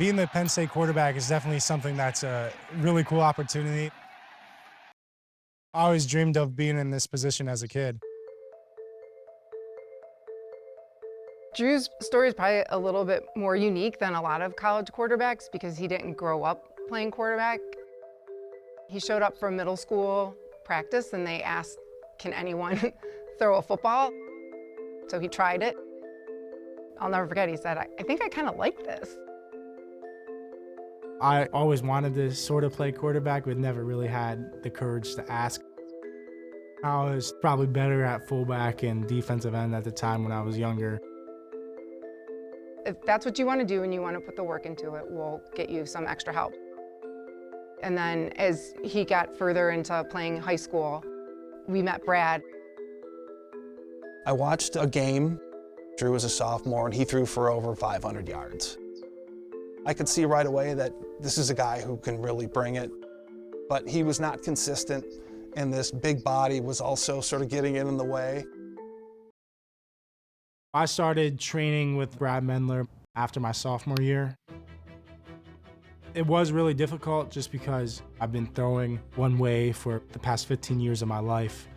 Being the Penn State quarterback is definitely something that's a really cool opportunity. I always dreamed of being in this position as a kid. Drew's story is probably a little bit more unique than a lot of college quarterbacks because he didn't grow up playing quarterback. He showed up for middle school practice and they asked, can anyone throw a football? So he tried it. I'll never forget, he said, I think I kind of like this. I always wanted to sort of play quarterback, but never really had the courage to ask. I was probably better at fullback and defensive end at the time when I was younger. If that's what you want to do and you want to put the work into it, we'll get you some extra help. And then as he got further into playing high school, we met Brad. I watched a game. Drew was a sophomore and he threw for over 500 yards. I could see right away that this is a guy who can really bring it, but he was not consistent and this big body was also sort of getting in the way. I started training with Brad Mendler after my sophomore year. It was really difficult just because I've been throwing one way for the past 15 years of my life,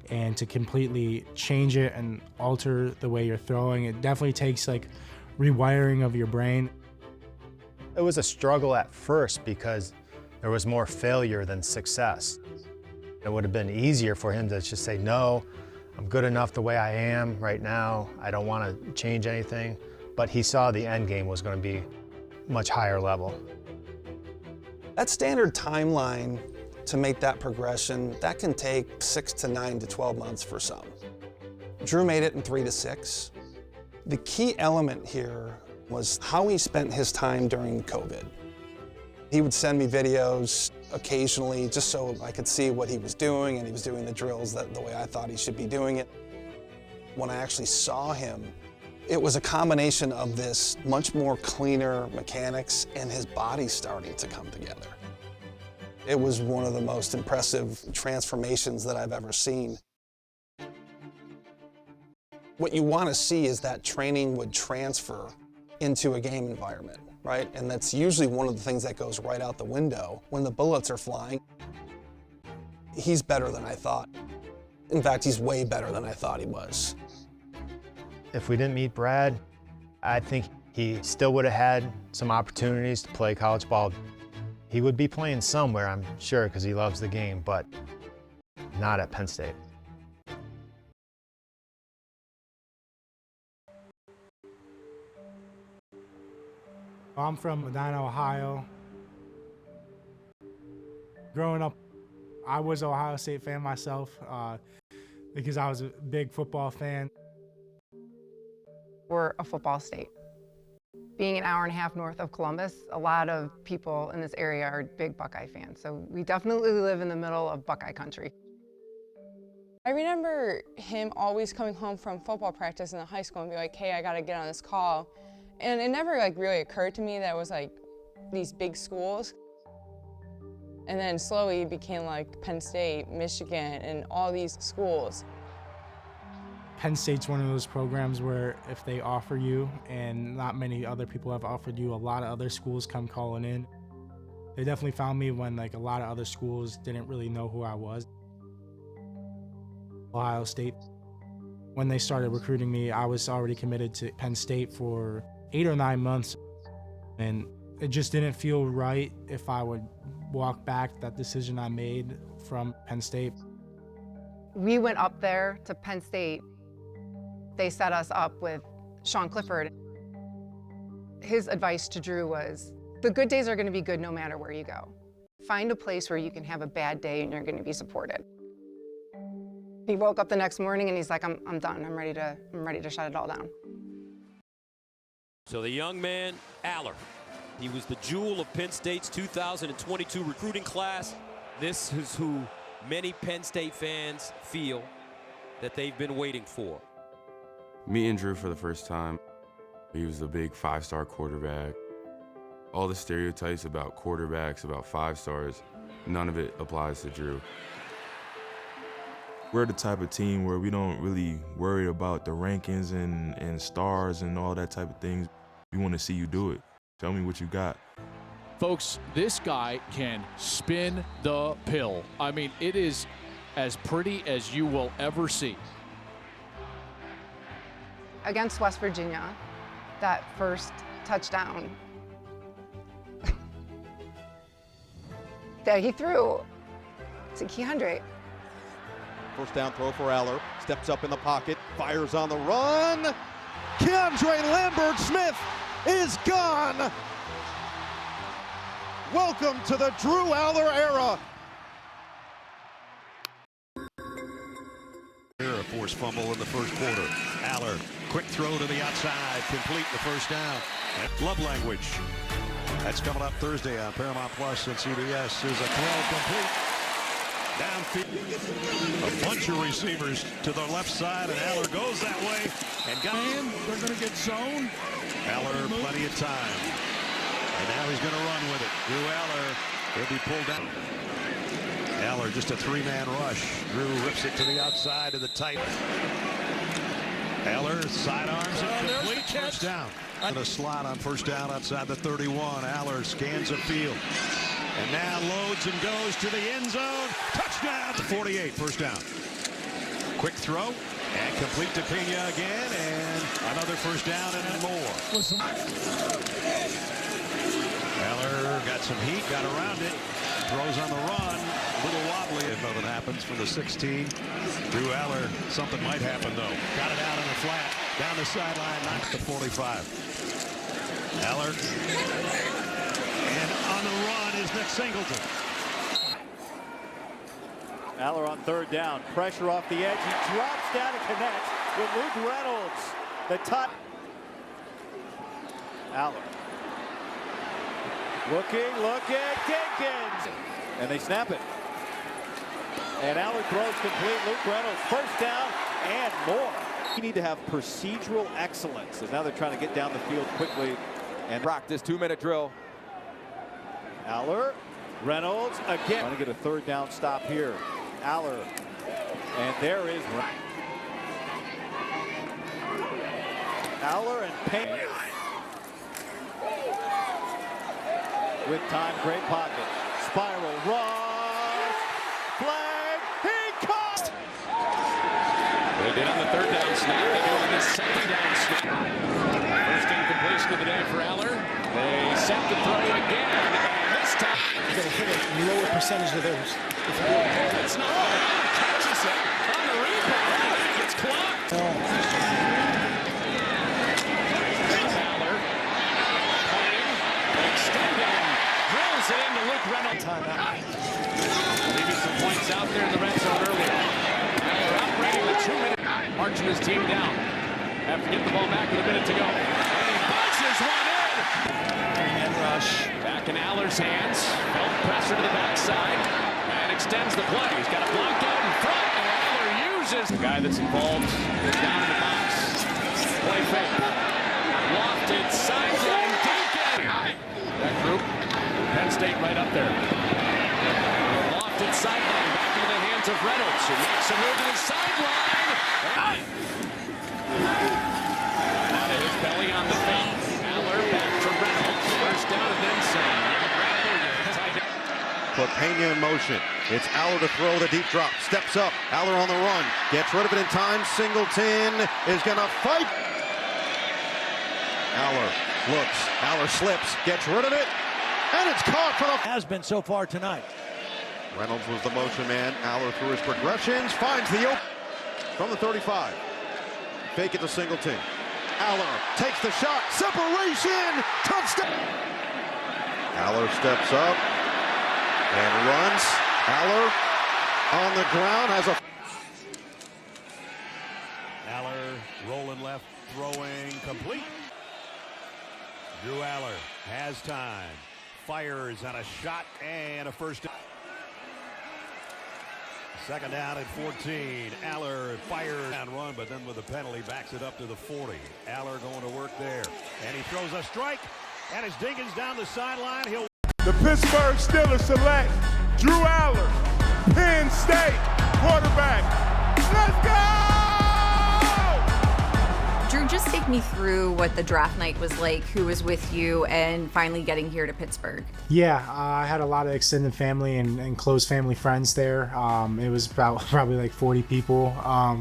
and to completely change it and alter the way you're throwing, it definitely takes like rewiring of your brain. It was a struggle at first because there was more failure than success. It would have been easier for him to just say, no, I'm good enough the way I am right now. I don't want to change anything. But he saw the end game was going to be much higher level. That standard timeline to make that progression, that can take 6 to 9 to 12 months for some. Drew made it in 3 to 6. The key element here was how he spent his time during COVID. He would send me videos occasionally just so I could see what he was doing, and he was doing the drills the way I thought he should be doing it. When I actually saw him, it was a combination of this much more cleaner mechanics and his body starting to come together. It was one of the most impressive transformations that I've ever seen. What you want to see is that training would transfer into a game environment, right? And that's usually one of the things that goes right out the window when the bullets are flying. He's better than I thought. In fact, he's way better than I thought he was. If we didn't meet Brad, I think he still would have had some opportunities to play college ball. He would be playing somewhere, I'm sure, because he loves the game, but not at Penn State. I'm from Medina, Ohio. Growing up, I was an Ohio State fan myself because I was a big football fan. We're a football state. Being an hour and a half north of Columbus, a lot of people in this area are big Buckeye fans. So we definitely live in the middle of Buckeye country. I remember him always coming home from football practice in the high school and be like, hey, I gotta get on this call. And it never really occurred to me that it was these big schools. And then slowly it became like Penn State, Michigan, and all these schools. Penn State's one of those programs where if they offer you, and not many other people have offered you, a lot of other schools come calling in. They definitely found me when a lot of other schools didn't really know who I was. Ohio State, when they started recruiting me, I was already committed to Penn State for 8 or 9 months, and it just didn't feel right if I would walk back that decision I made from Penn State. We went up there to Penn State. They set us up with Sean Clifford. His advice to Drew was, the good days are going to be good no matter where you go. Find a place where you can have a bad day and you're going to be supported. He woke up the next morning and he's like, I'm done. I'm ready to shut it all down. So the young man, Allar, he was the jewel of Penn State's 2022 recruiting class. This is who many Penn State fans feel that they've been waiting for. Meeting Drew for the first time, he was a big 5-star quarterback. All the stereotypes about quarterbacks, about 5 stars, none of it applies to Drew. We're the type of team where we don't really worry about the rankings and stars and all that type of things. We want to see you do it. Show me what you got. Folks, this guy can spin the pill. I mean, it is as pretty as you will ever see. Against West Virginia, that first touchdown that he threw to Keandre. First down throw for Allar. Steps up in the pocket, fires on the run. Keandre Lambert-Smith is gone. Welcome to the Drew Allar era. A forced fumble in the first quarter. Allar, quick throw to the outside, complete the first down. Love language. That's coming up Thursday on Paramount Plus and CBS. Is a throw complete. Downfield. A bunch of receivers to the left side, and Allar goes that way. And they're going to get zone. Allar, plenty of time. And now he's going to run with it. Drew Allar, he'll be pulled down. Allar, just a three-man rush. Drew rips it to the outside of the tight. Allar, sidearms it, complete, first down. And a slot on first down outside the 31. Allar scans the field. And now loads and goes to the end zone. Touchdown to 48, first down. Quick throw, and complete to Pena again, and another first down and more. Allar got some heat, got around it, throws on the run, a little wobbly if nothing happens from the 16. Drew Allar, something might happen though. Got it out on the flat, down the sideline, knocks to 45. Allar, and on the run is Nick Singleton. Allar on third down, pressure off the edge, he drops down and connects with Luke Reynolds. The touch. Allar. Looking, Jenkins. And they snap it. And Allar throws complete. Luke Reynolds, first down and more. You need to have procedural excellence. And now they're trying to get down the field quickly. And Practice 2-minute drill. Allar, Reynolds again. Trying to get a third down stop here. Allar. And there is Allar and Payne. With time, great pocket. Spiral, rush, flag, he caught! They did on the third down snap. They go on the second down snap. First incompletion of the day for Allar. They set the throw again, and this time You're going to hit a lower percentage of those. it's not Allar catches it on the rebound. It's clocked. Allar pointing, extending, drills it into Luke Reynolds. Leaving some points out there in the red zone earlier. Allar operating the 2-minute, marching his team down. Have to get the ball back with a minute to go. And he buzzes one in. And rush. Back in Allar's hands. Felt pressure to the backside. And extends the play. He's got a block out in front. And Allar uses the guy that's involved. Is down in the box. Play fake. Lofted sideline. Deacon. That group. Penn State right up there. Lofted sideline. Back into the hands of Reynolds. Who makes a move to the sideline. Out of his belly on the fake. Allar back to Reynolds. First down and then some. Put Pena in motion. It's Allar to throw the deep drop. Steps up. Allar on the run. Gets rid of it in time. Singleton is going to fight. Allar looks. Allar slips. Gets rid of it. And it's caught for the... Has been so far tonight. Reynolds was the motion man. Allar through his progressions. Finds the open from the 35. Fake it to Singleton. Allar takes the shot. Separation. Touchdown. Allar steps up and runs. Allar on the ground has a... Allar rolling left, throwing complete. Drew Allar has time. Fires on a shot and a first down. Second down at 14. Allar fires and run, but then with a penalty backs it up to the 40. Allar going to work there. And he throws a strike. And as Dinkins down the sideline, he'll... The Pittsburgh Steelers select Drew Allar, Penn State quarterback. Let's go! Drew, just take Walk me through what the draft night was like, who was with you, and finally getting here to Pittsburgh. Yeah, I had a lot of extended family and close family friends there. It was probably like 40 people.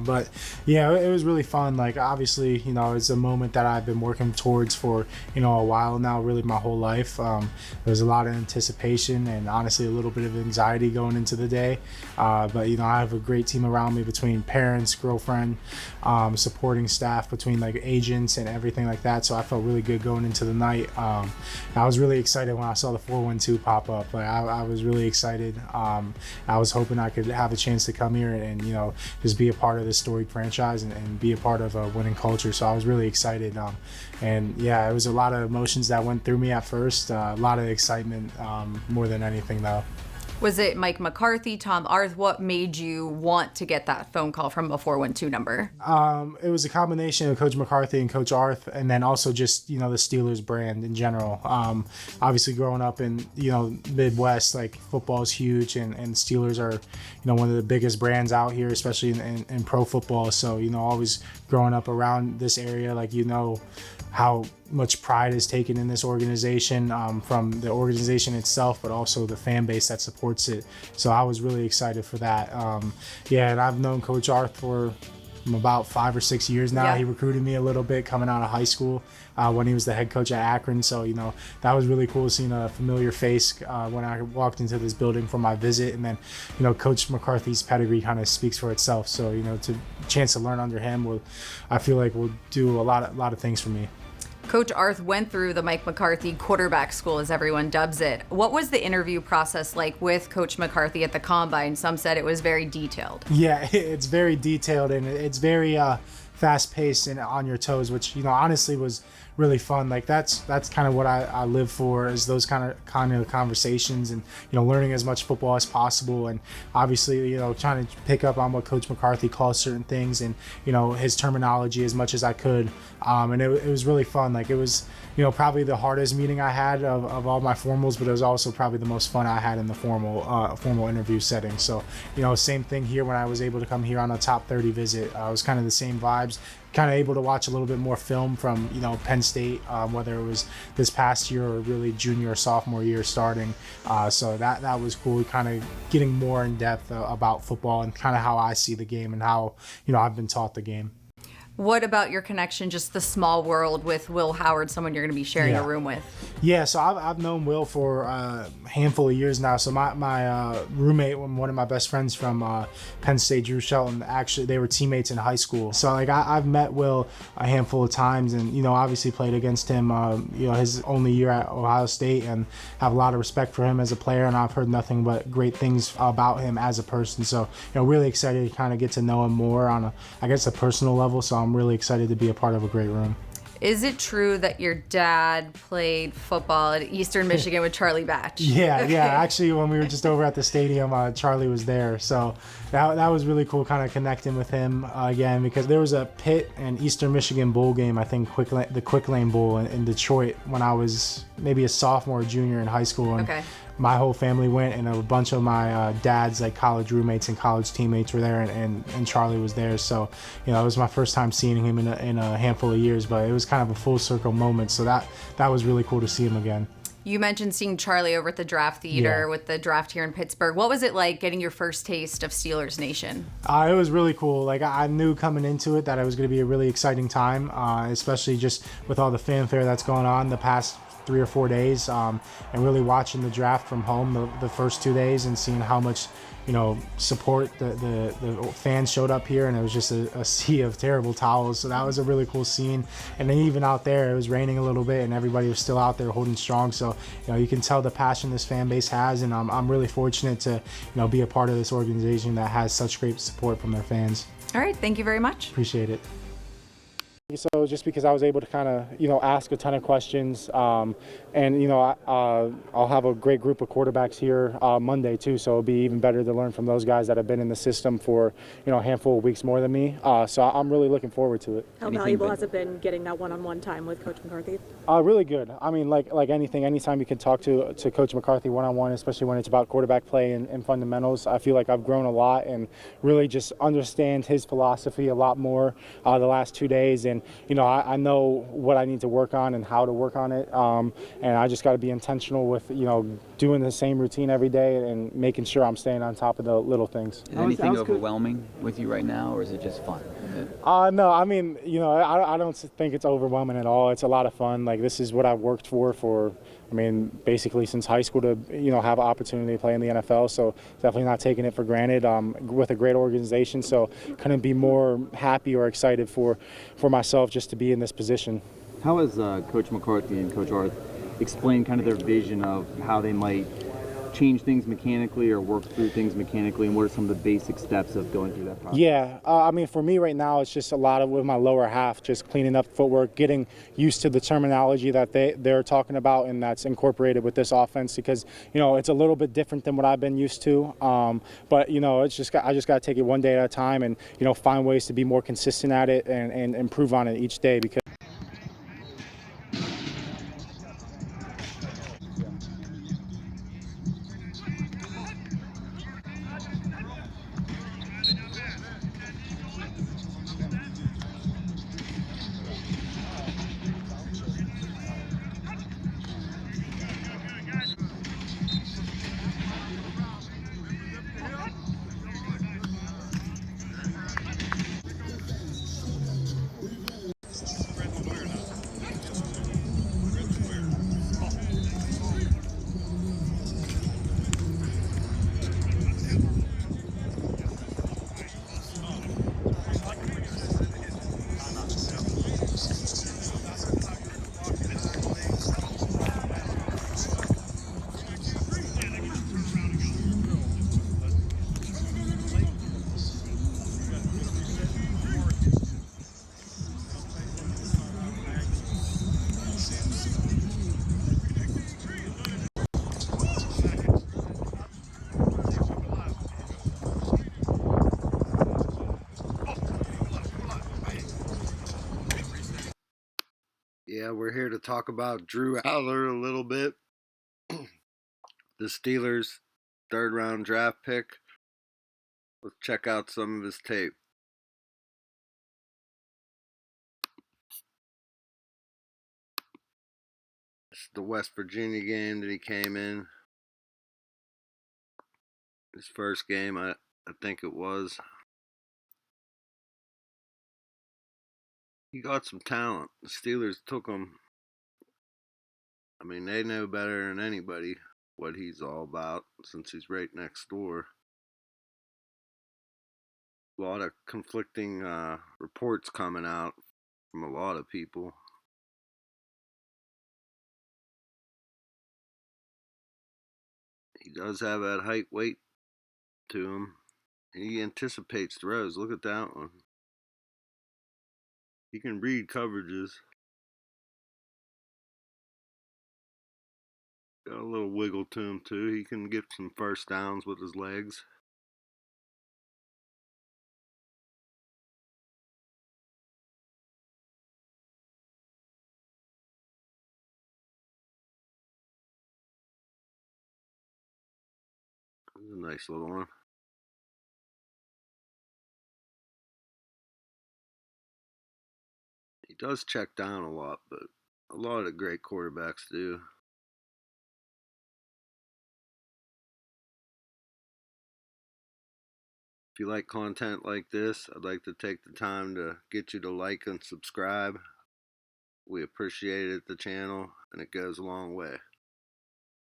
But yeah, it was really fun. Like, obviously, you know, it's a moment that I've been working towards for, you know, a while now, really my whole life. There was a lot of anticipation and honestly a little bit of anxiety going into the day. But, you know, I have a great team around me between parents, girlfriend, supporting staff, between like agents and everything like that. So I felt really good going into the night. I was really excited when I saw the 412 pop up. Like, I was really excited. I was hoping I could have a chance to come here and you know, just be a part of this storied franchise and be a part of a winning culture. So I was really excited. And yeah, it was a lot of emotions that went through me at first. A lot of excitement, more than anything though. Was it Mike McCarthy, Tom Arth? What made you want to get that phone call from a 412 number? It was a combination of Coach McCarthy and Coach Arth, and then also just, you know, the Steelers brand in general. Obviously growing up in, you know, Midwest, like football is huge, and Steelers are, you know, one of the biggest brands out here, especially in pro football. So, you know, always growing up around this area, like, you know, how much pride is taken in this organization, from the organization itself, but also the fan base that supports it. So I was really excited for that. Yeah, and I've known Coach Arth for about 5 or 6 years now. Yeah. He recruited me a little bit coming out of high school when he was the head coach at Akron. So, you know, that was really cool seeing a familiar face when I walked into this building for my visit. And then, you know, Coach McCarthy's pedigree kind of speaks for itself. So, you know, chance to learn under him I feel like will do a lot of things for me. Coach Arth went through the Mike McCarthy quarterback school, as everyone dubs it. What was the interview process like with Coach McCarthy at the Combine? Some said it was very detailed. Yeah, it's very detailed, and it's very fast-paced and on your toes, which, you know, honestly was really fun. Like, that's kind of what I live for, is those kind of conversations, and, you know, learning as much football as possible, and obviously, you know, trying to pick up on what Coach McCarthy calls certain things, and, you know, his terminology as much as I could. And it was really fun. Like, it was, you know, probably the hardest meeting I had of all my formals, but it was also probably the most fun I had in the formal interview setting. So, you know, same thing here when I was able to come here on a top 30 visit. It was kind of the same vibes. Kind of able to watch a little bit more film from, you know, Penn State, whether it was this past year or really junior or sophomore year starting. So that was cool, kind of getting more in depth about football and kind of how I see the game and how, you know, I've been taught the game. What about your connection, just the small world with Will Howard, someone you're going to be sharing a room with? Yeah, so I've known Will for a handful of years now. So my roommate, one of my best friends from Penn State, Drew Allar, actually they were teammates in high school. So like I've met Will a handful of times, and, you know, obviously played against him, you know, his only year at Ohio State, and have a lot of respect for him as a player, and I've heard nothing but great things about him as a person. So, you know, really excited to kind of get to know him more on a personal level. So I'm really excited to be a part of a great room. Is it true that your dad played football at Eastern Michigan with Charlie Batch? Yeah, okay. Yeah. Actually, when we were just over at the stadium, Charlie was there. So that was really cool, kind of connecting with him again, because there was a Pitt and Eastern Michigan bowl game, I think the Quick Lane Bowl in Detroit, when I was maybe a sophomore or junior in high school. And okay. My whole family went, and a bunch of my dad's like college roommates and college teammates were there, and Charlie was there. So, you know, it was my first time seeing him in a handful of years, but it was kind of a full circle moment. So that was really cool to see him again. You mentioned seeing Charlie over at the Draft Theater with the draft here in Pittsburgh. What was it like getting your first taste of Steelers Nation? It was really cool. Like, I knew coming into it that it was going to be a really exciting time, especially just with all the fanfare that's going on the past 3 or 4 days, and really watching the draft from home the first 2 days, and seeing how much, you know, support the fans showed up here, and it was just a sea of terrible towels. So that was a really cool scene. And then even out there, it was raining a little bit, and everybody was still out there holding strong. So, you know, you can tell the passion this fan base has, and I'm really fortunate to, you know, be a part of this organization that has such great support from their fans. All right, thank you very much. Appreciate it. So just because I was able to kind of, you know, ask a ton of questions, and, you know, I'll have a great group of quarterbacks here Monday too, so it'll be even better to learn from those guys that have been in the system for, you know, a handful of weeks more than me. So I'm really looking forward to it. How valuable has it been getting that one-on-one time with Coach McCarthy? Really good. I mean, like anything, anytime you can talk to Coach McCarthy one-on-one, especially when it's about quarterback play and fundamentals, I feel like I've grown a lot and really just understand his philosophy a lot more the last 2 days. And, I know what I need to work on and how to work on it. And I just got to be intentional with, doing the same routine every day and making sure I'm staying on top of the little things. Is anything overwhelming with you right now, or is it just fun? No, I mean, I don't think it's overwhelming at all. It's a lot of fun. Like, this is what I've worked for, basically since high school to, have an opportunity to play in the NFL. So definitely not taking it for granted, with a great organization. So couldn't be more happy or excited for myself just to be in this position. How has Coach McCarthy and Coach Arth explained kind of their vision of how they might change things mechanically or work through things mechanically, and what are some of the basic steps of going through that process? Yeah, for me right now, it's just a lot of with my lower half, just cleaning up footwork, getting used to the terminology that they're talking about, and that's incorporated with this offense because, it's a little bit different than what I've been used to. But, it's just I just got to take it one day at a time and, find ways to be more consistent at it and improve on it each day because Yeah, we're here to talk about Drew Allar a little bit. The Steelers' third-round draft pick. Let's check out some of his tape. This is the West Virginia game that he came in. His first game, I think it was. He got some talent. The Steelers took him. They know better than anybody what he's all about since he's right next door. A lot of conflicting reports coming out from a lot of people. He does have that height weight to him. He anticipates throws. Look at that one. He can read coverages. Got a little wiggle to him too. He can get some first downs with his legs. This is a nice little one. He does check down a lot, but a lot of great quarterbacks do. If you like content like this, I'd like to take the time to get you to like and subscribe. We appreciate it at the channel, and it goes a long way.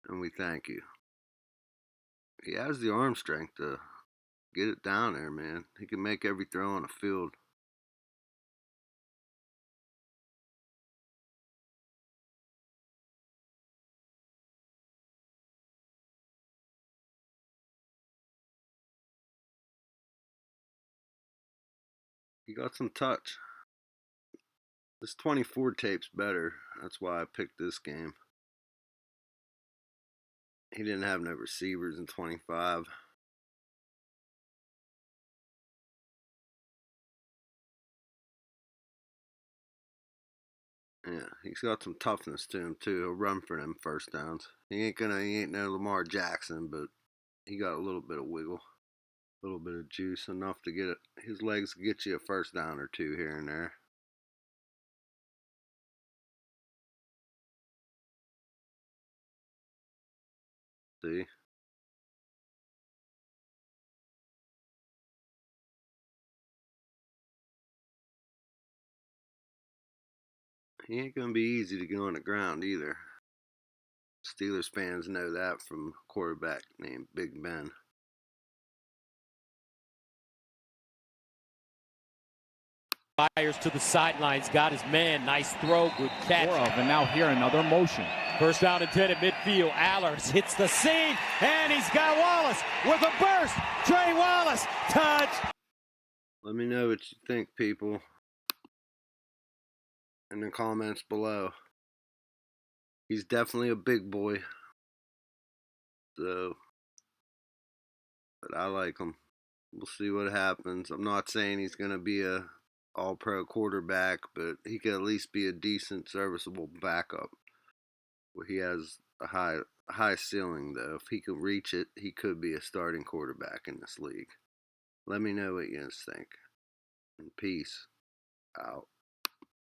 And we thank you. He has the arm strength to get it down there, man. He can make every throw on the field. He got some touch. This 24 tape's better. That's why I picked this game. He didn't have no receivers in 25. Yeah, he's got some toughness to him too. He'll run for them first downs. He ain't no Lamar Jackson, but he got a little bit of wiggle, a little bit of juice, enough to get it. His legs get you a first down or two here and there. See? He ain't going to be easy to get on the ground either. Steelers fans know that from a quarterback named Big Ben. Fires to the sidelines, got his man. Nice throw, good catch. And now here another motion. First down and 10 at midfield. Allar hits the seam, and he's got Wallace with a burst. Trey Wallace, touch. Let me know what you think, people, in the comments below. He's definitely a big boy. So, but I like him. We'll see what happens. I'm not saying he's going to be a all-pro quarterback, but he could at least be a decent, serviceable backup. Well, he has a high ceiling, though. If he could reach it, he could be a starting quarterback in this league. Let me know what you guys think. And peace out.